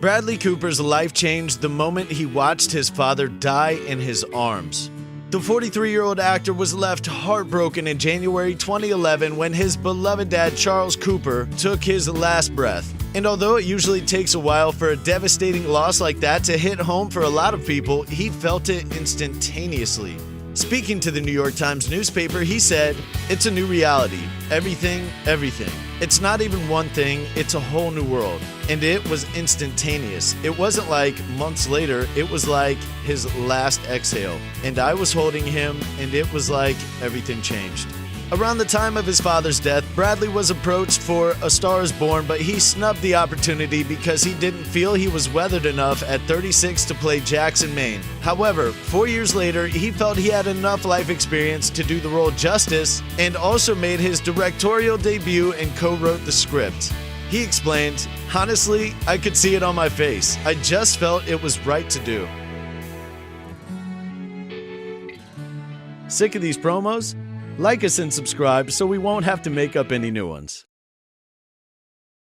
Bradley Cooper's life changed the moment he watched his father die in his arms. The 43-year-old actor was left heartbroken in January 2011 when his beloved dad, Charles Cooper, took his last breath. And although it usually takes a while for a devastating loss like that to hit home for a lot of people, he felt it instantaneously. Speaking to the New York Times newspaper, he said, "It's a new reality. Everything. It's not even one thing, it's a whole new world." And it was instantaneous. It wasn't like months later, it was like his last exhale. And I was holding him, and it was like everything changed. Around the time of his father's death, Bradley was approached for A Star is Born, but he snubbed the opportunity because he didn't feel he was weathered enough at 36 to play Jackson Maine. However, 4 years later, he felt he had enough life experience to do the role justice and also made his directorial debut and co-wrote the script. He explained, "Honestly, I could see it on my face. I just felt it was right to do." Sick of these promos? Like us and subscribe so we won't have to make up any new ones.